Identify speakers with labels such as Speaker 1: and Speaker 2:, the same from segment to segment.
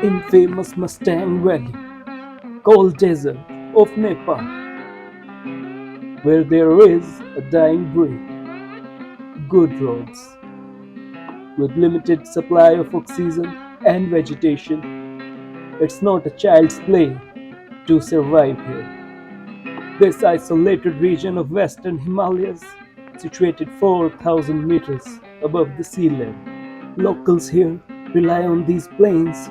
Speaker 1: in famous Mustang Valley, cold desert of Nepal, where there is a dying breed, good roads, with limited supply of oxygen and vegetation. It's not a child's play to survive here. This isolated region of western Himalayas, situated 4,000 meters above the sea level. Locals here rely on these plains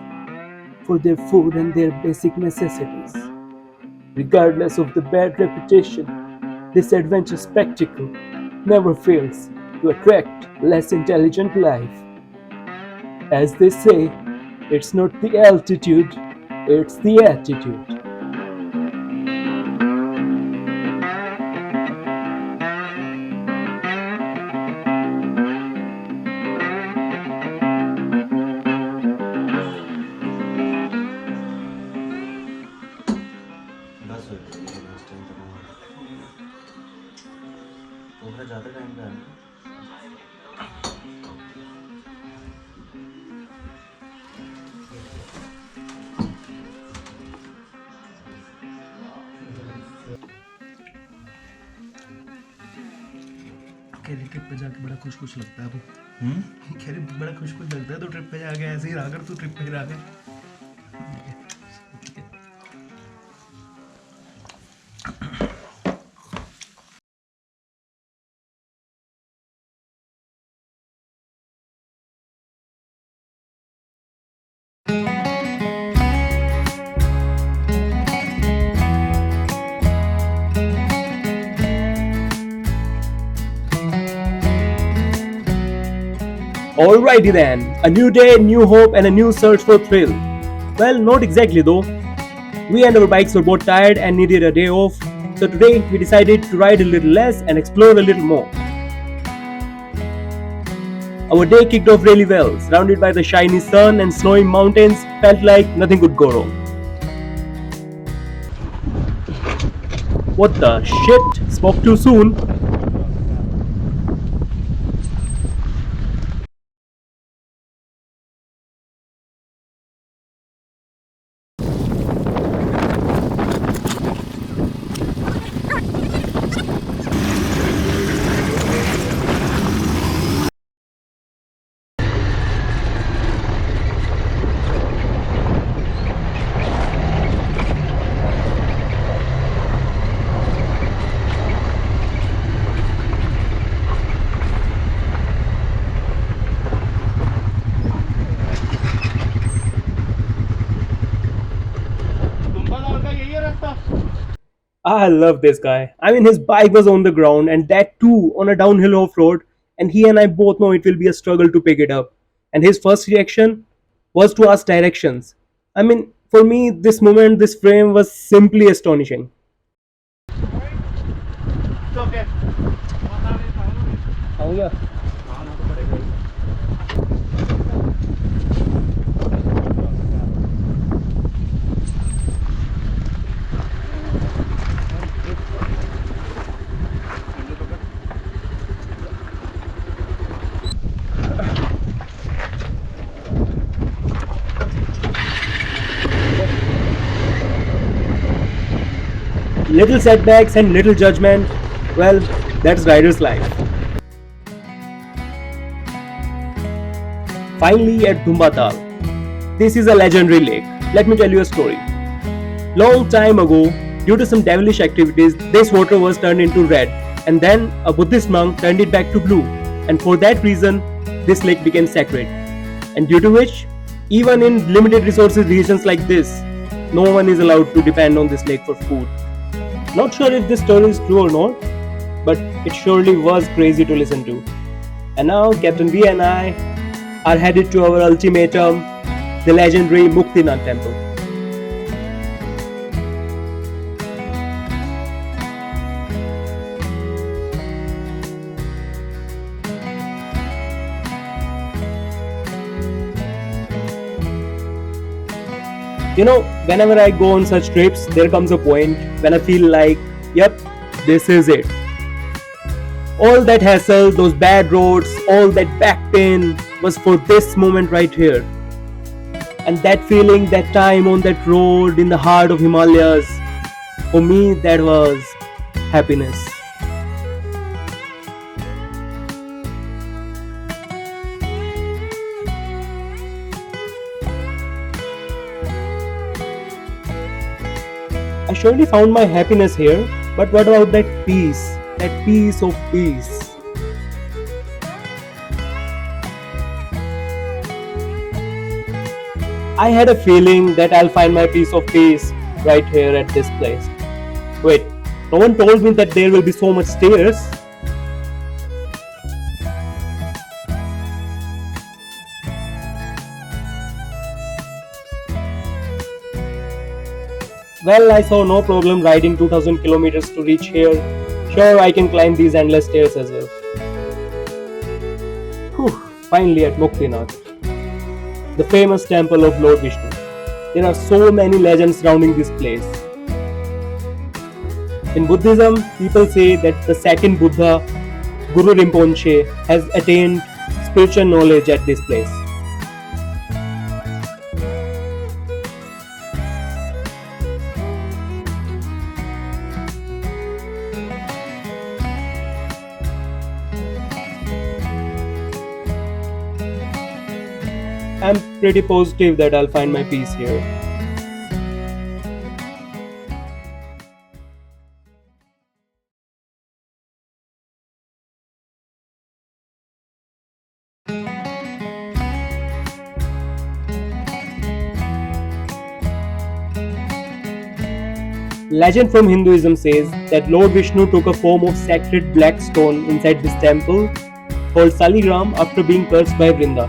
Speaker 1: for their food and their basic necessities. Regardless of the bad reputation, this adventure spectacle never fails to attract less intelligent life. As they say, it's not the altitude, it's the attitude.
Speaker 2: बस हो गई Mustang तो मैं ज़्यादा time पे आना
Speaker 3: कह रही ट्रिप पे जाके बड़ा खुश खुश लगता है तू। कह रही बड़ा खुश खुश लगता है तो ट्रिप पे जाके ऐसे ही रहा कर तू ट्रिप पे ही रहा कर।
Speaker 1: Alrighty then, a new day, new hope, and a new search for thrill. Well, not exactly though. We and our bikes were both tired and needed a day off, so today we decided to ride a little less and explore a little more. Our day kicked off really well, surrounded by the shiny sun and snowy mountains, felt like nothing could go wrong. What the shit? Spoke too soon. I love this guy. I mean, his bike was on the ground, and that too on a downhill off road. And he and I both know it will be a struggle to pick it up. And his first reaction was to ask directions. I mean, for me, this moment, this frame was simply astonishing. Little setbacks and little judgment, well, that's rider's life. Finally, at Dhumbatal. This is a legendary lake. Let me tell you a story. Long time ago, due to some devilish activities, this water was turned into red, and then a Buddhist monk turned it back to blue. And for that reason, this lake became sacred. And due to which, even in limited resources regions like this, no one is allowed to depend on this lake for food. Not sure if this story is true or not, but it surely was crazy to listen to. And now Captain V and I are headed to our ultimatum, the legendary Muktinath temple. You know, whenever I go on such trips, there comes a point when I feel like, yep, this is it. All that hassle, those bad roads, all that back pain was for this moment right here. And that feeling, that time on that road in the heart of Himalayas, for me, that was happiness. I surely found my happiness here, but what about that peace? That peace of peace. I had a feeling that I'll find my piece of peace right here at this place. Wait, no one told me that there will be so much stairs. Well, I saw no problem riding 2000 kilometers to reach here. Sure, I can climb these endless stairs as well. Whew, finally at Muktinath, the famous temple of Lord Vishnu. There are so many legends surrounding this place. In Buddhism, people say that the second Buddha, Guru Rinpoche, has attained spiritual knowledge at this place. I'm pretty positive that I'll find my peace here. Legend from Hinduism says that Lord Vishnu took a form of sacred black stone inside this temple called Saligram after being cursed by Vrinda.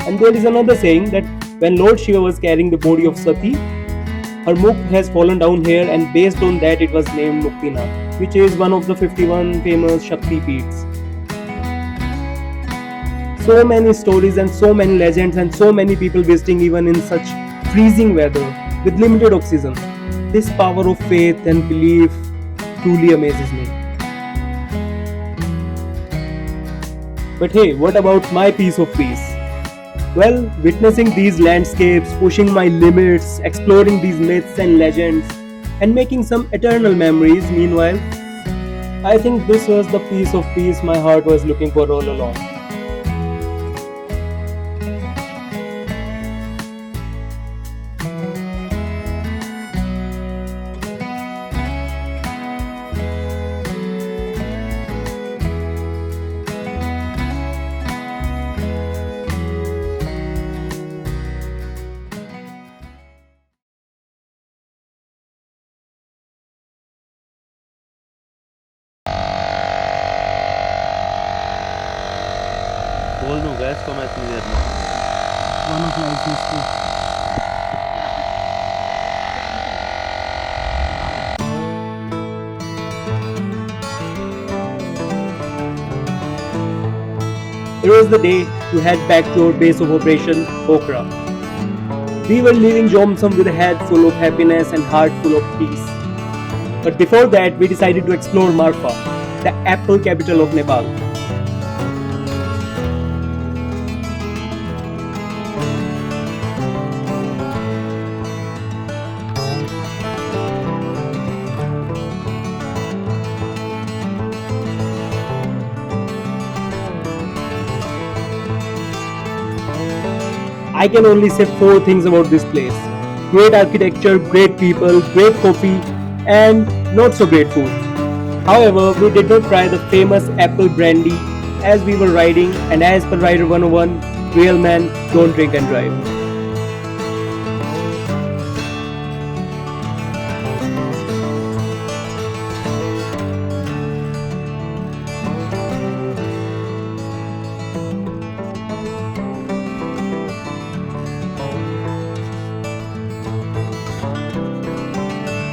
Speaker 1: And there is another saying that when Lord Shiva was carrying the body of Sati, her mukh has fallen down here, and based on that it was named Muktinath, which is one of the 51 famous Shakti Peeths. So many stories and so many legends and so many people visiting even in such freezing weather with limited oxygen. This power of faith and belief truly amazes me. But hey, what about my piece of peace? Well, witnessing these landscapes, pushing my limits, exploring these myths and legends, and making some eternal memories meanwhile, I think this was the piece of peace my heart was looking for all along.
Speaker 2: बोल दूंगा इसको मैं इतनी देर में.
Speaker 1: One of life's mysteries. It was the day to head back to our base of operation, Okra. We were leaving Jomsom with a head full of happiness and heart full of peace. But before that, we decided to explore Marfa, the apple capital of Nepal. I can only say four things about this place: great architecture, great people, great coffee, and not so great food. However, we did not try the famous apple brandy as we were riding, and as per Rider 101, real men don't drink and drive.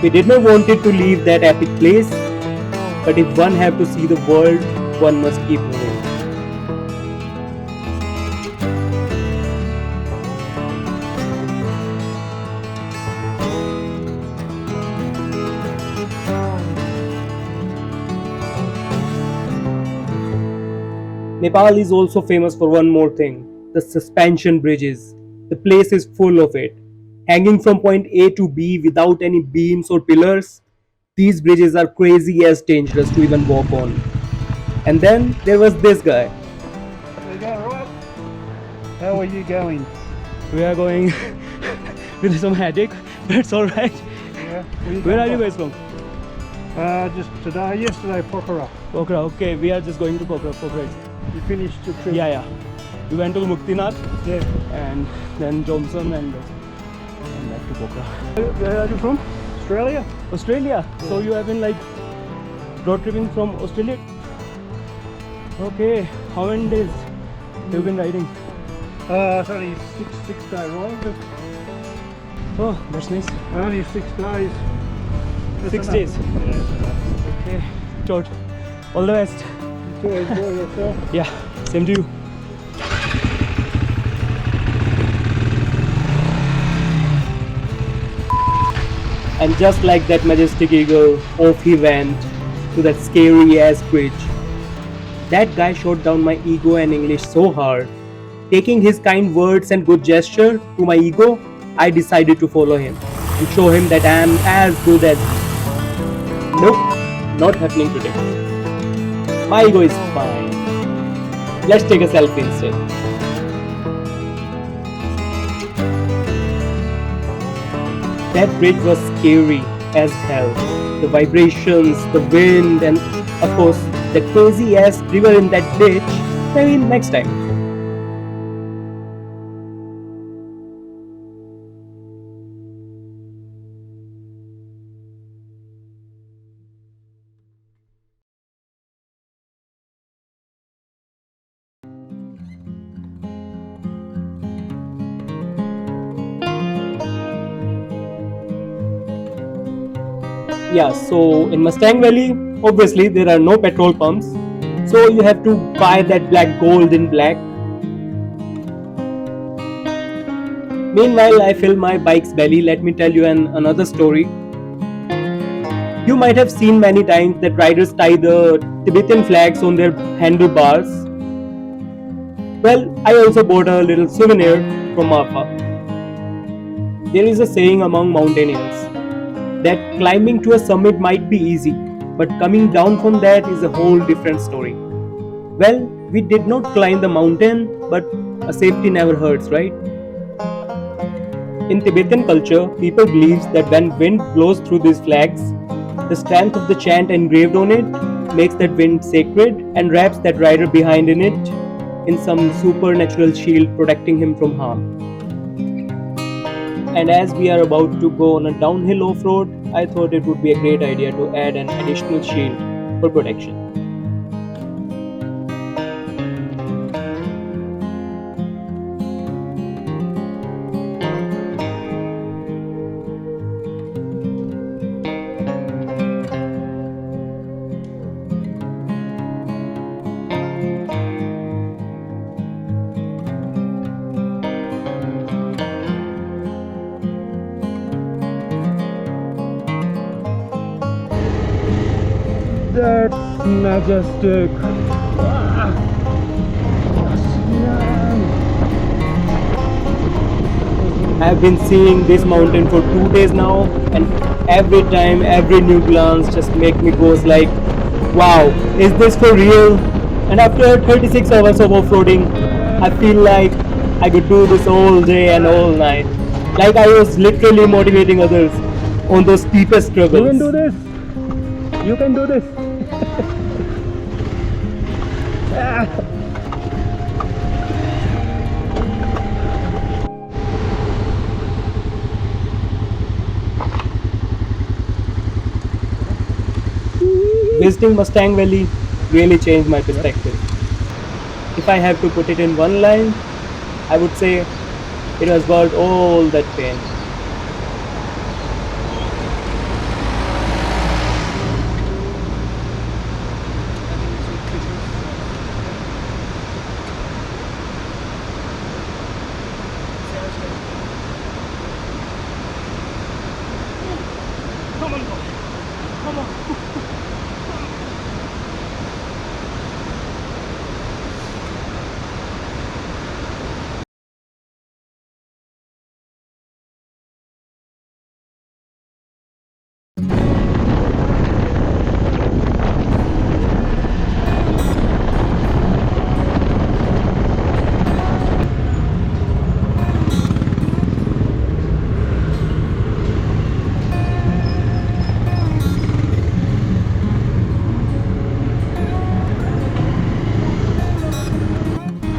Speaker 1: We did not want it to leave that epic place, but if one have to see the world, one must keep moving. Nepal is also famous for one more thing: the suspension bridges. The place is full of it. Hanging from point A to B without any beams or pillars, these bridges are crazy as dangerous to even walk on. And then there was this guy.
Speaker 3: There you go, right? How are you going?
Speaker 1: We are going with some headache, but it's alright.
Speaker 3: Yeah.
Speaker 1: Where are you guys from?
Speaker 3: Just yesterday, Pokhara.
Speaker 1: Pokhara, okay, we are just going to Pokhara.
Speaker 3: You finished your trip?
Speaker 1: Yeah. We went to Muktinath
Speaker 3: Yeah.
Speaker 1: and then Johnson and back to Pokhara.
Speaker 3: Where are you from? Australia?
Speaker 1: Australia. So you have been like road tripping from Australia? Okay. How many days you've been riding?
Speaker 3: It's only six day ride.
Speaker 1: Oh, that's nice.
Speaker 3: Only 6 days. That's
Speaker 1: 6
Speaker 3: enough.
Speaker 1: days.
Speaker 3: Yeah, that's enough.
Speaker 1: Okay. George, all the best.
Speaker 3: Enjoy yourself.
Speaker 1: Yeah, same to you. And just like that majestic eagle, off he went to that scary ass bridge. That guy shot down my ego and English so hard. Taking his kind words and good gesture to my ego, I decided to follow him and show him that I am as good as him. Nope, not happening today. My ego is fine. Let's take a selfie instead. That bridge was scary as hell. The vibrations, the wind, and of course, the crazy ass river in that ditch. Maybe next time. Yeah, so in Mustang Valley, obviously there are no petrol pumps, so you have to buy that black gold in black. Meanwhile, I fill my bike's belly. Let me tell you another story. You might have seen many times that riders tie the Tibetan flags on their handlebars. Well, I also bought a little souvenir from Marfa. There is a saying among mountaineers that climbing to a summit might be easy, but coming down from that is a whole different story. Well, we did not climb the mountain, but a safety never hurts, right? In Tibetan culture, people believe that when wind blows through these flags, the strength of the chant engraved on it makes that wind sacred and wraps that rider behind in it in some supernatural shield protecting him from harm. And as we are about to go on a downhill off-road, I thought it would be a great idea to add an additional shield for protection.
Speaker 3: That's majestic.
Speaker 1: I have been seeing this mountain for 2 days now, and every time, every new glance just make me goes like, wow, is this for real? And after 36 hours of off-roading, I feel like I could do this all day and all night. Like I was literally motivating others on those steepest struggles.
Speaker 3: You can do this. You can do this.
Speaker 1: Visiting Mustang Valley really changed my perspective. If I have to put it in one line, I would say it was worth all that pain.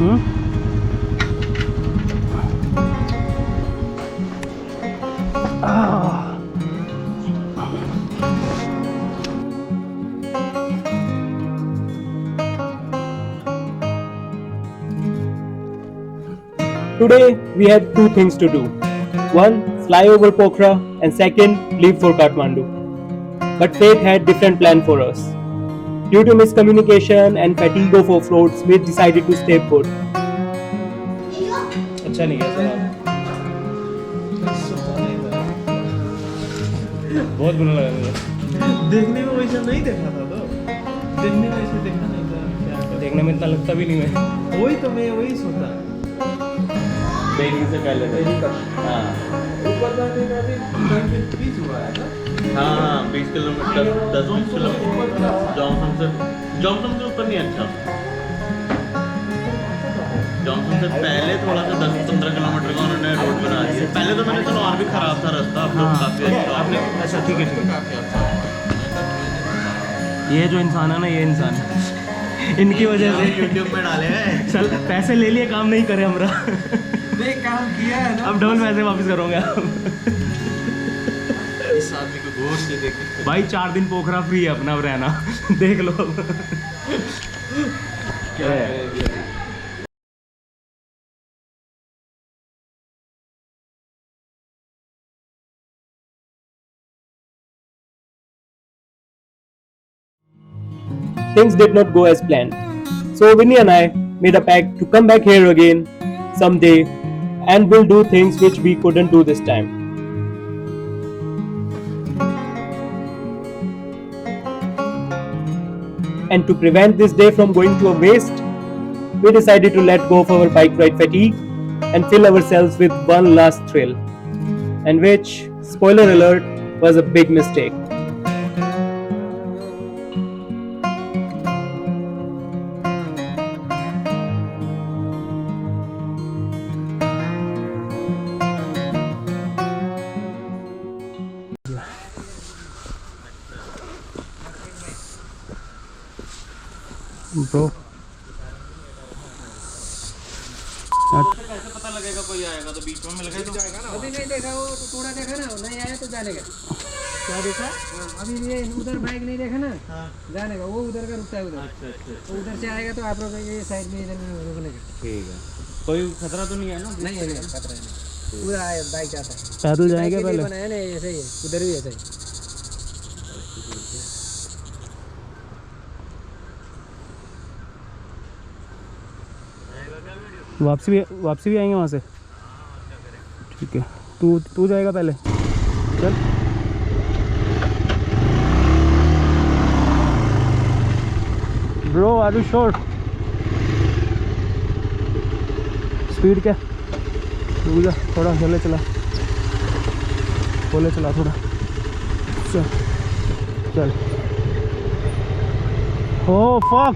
Speaker 1: Today we had two things to do. One, fly over Pokhara, and second, leave for Kathmandu. But fate had different plan for us. Due to miscommunication and fatigue of off-roads, we decided to stay put.
Speaker 3: अच्छा नहीं गया sir बहुत बुरा लगा मुझे देखने में वैसा नहीं देखा था तो देखने में ऐसे देखा नहीं था क्या देखने में इतना लगता भी नहीं मैं वही तो मैं वही सोचा
Speaker 2: ट्रेनिंग से पहले हाँ
Speaker 3: ऊपर जाने का भी 20 हुआ है ना
Speaker 2: हाँ 20 किलोमीटर 10-20 किलोमीटर जॉनसन से ऊपर नहीं अच्छा जॉनसन से पहले थोड़ा सा 10-15 किलोमीटर का उन्होंने रोड बना दिया पहले तो मैंने चलो और भी खराब था रास्ता अब तो काफी अच्छा आपने
Speaker 3: अच्छा ठीक है काफी अच्छा ये जो इंसान है ना ये इंसान इनकी वजह से
Speaker 2: यूट्यूब में डाले हैं
Speaker 3: चल पैसे ले लिए काम नहीं करे हमरा
Speaker 2: नहीं काम किया है ना
Speaker 3: अब डबल पैसे वापस करोगे आप
Speaker 2: इस आदमी को गौर से देखें
Speaker 3: भाई 4 दिन पोखरा फ्री है अपना अब रहना देख लो
Speaker 2: क्या है
Speaker 1: Things did not go as planned. So Vinny and I made a pact to come back here again someday and we'll do things which we couldn't do this time. And to prevent this day from going to a waste, we decided to let go of our bike ride fatigue and fill ourselves with one last thrill. And which, spoiler alert, was a big mistake. Bro,
Speaker 2: कैसे पता लगेगा कोई आएगा तो बीच में लगे तो
Speaker 4: अभी नहीं देखा वो तो थोड़ा देखा ना नहीं आया तो जाने का
Speaker 2: क्या देखा
Speaker 4: अभी ये उधर बाइक नहीं देखा ना
Speaker 2: हाँ
Speaker 4: जाने का वो उधर का रुकता है उधर
Speaker 2: अच्छा अच्छा
Speaker 4: तो उधर से आएगा तो आप लोग ये साइड में इधर में रुकने का
Speaker 2: ठीक है कोई खतरा तो नहीं है ना
Speaker 4: नहीं है खतरा नहीं पूरा बाइक जाता है
Speaker 1: पैदल जाएंगे
Speaker 4: बाइक के लिए
Speaker 1: पहले?
Speaker 4: बनाया ना ऐसे ही है उधर भी ऐसा ही
Speaker 1: वापसी भी आएंगे वहाँ से। ठीक है, तू जाएगा पहले, चल। Bro are you sure? Speed क्या? रुक जा थोड़ा, चले चला, बोले चला थोड़ा, चल चल। Oh fuck,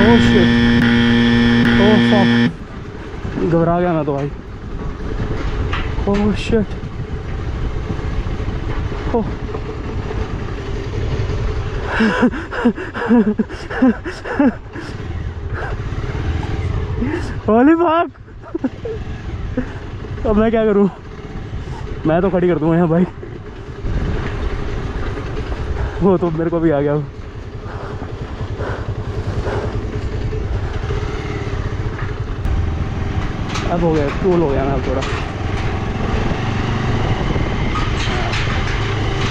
Speaker 1: oh shit, oh fuck, घबरा गया मैं तो भाई। ओह शिट, ओह होली फक। अब मैं क्या करूं? मैं तो खड़ी कर दूंगा यहाँ भाई। वो तो मेरे को भी आ गया। अब हो गया, टूल हो गया ना अब थोड़ा।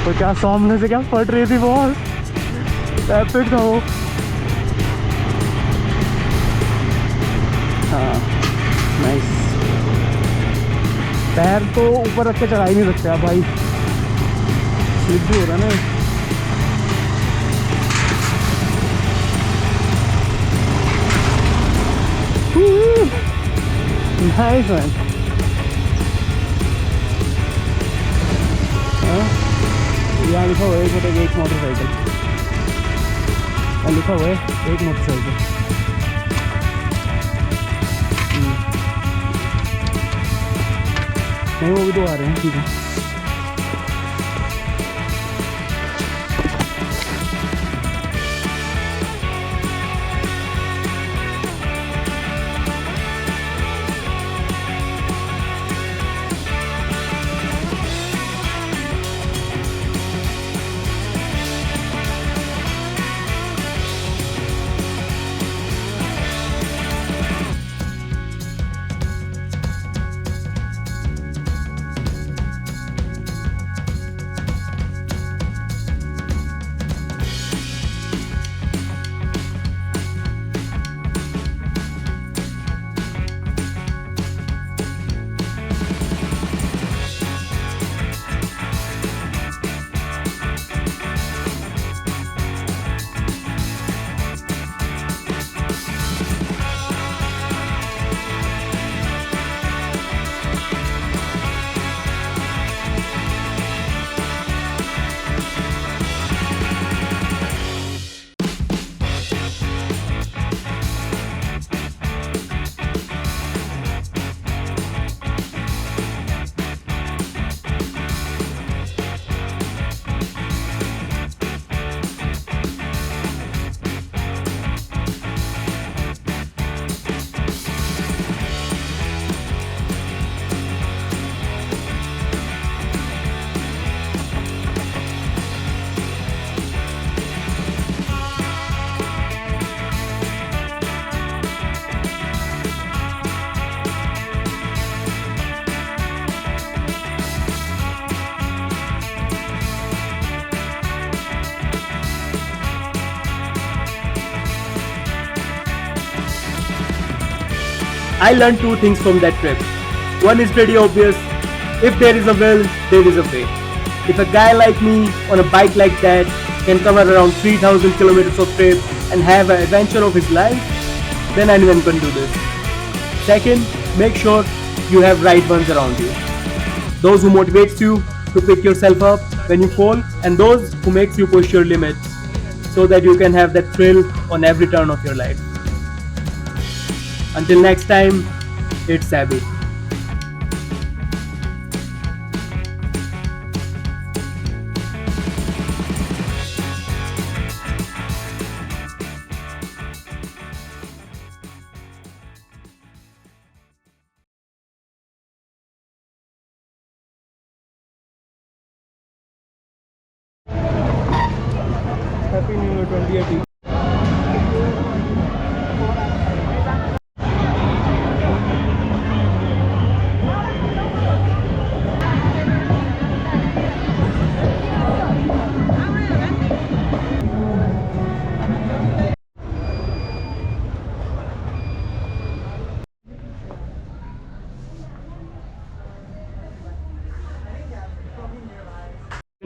Speaker 1: तो क्या सामने से क्या फट रही थी, बहुत एपिक था वो। हाँ नाइस। पैर तो ऊपर रख के चढ़ा ही नहीं सकते आप भाई, स्लिप भी हो रहा है ना। Nice man. यहाँ लिखा हुआ है एक मोटरसाइकिल, लिखा हुआ है एक मोटरसाइकिल। नहीं वो भी दो आ रहे हैं, ठीक है। I learned two things from that trip. One is pretty obvious. If there is a will, there is a way. If a guy like me on a bike like that can cover around 3000 kilometers of trip and have an adventure of his life, then anyone can do this. Second, make sure you have right ones around you. Those who motivates you to pick yourself up when you fall, and those who makes you push your limits so that you can have that thrill on every turn of your life. Until next time, it's Abby. Happy New Year 2018.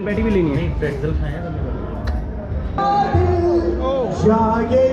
Speaker 1: Patty भी लेनी है।
Speaker 2: प्रेटजल खाए हैं
Speaker 5: जागे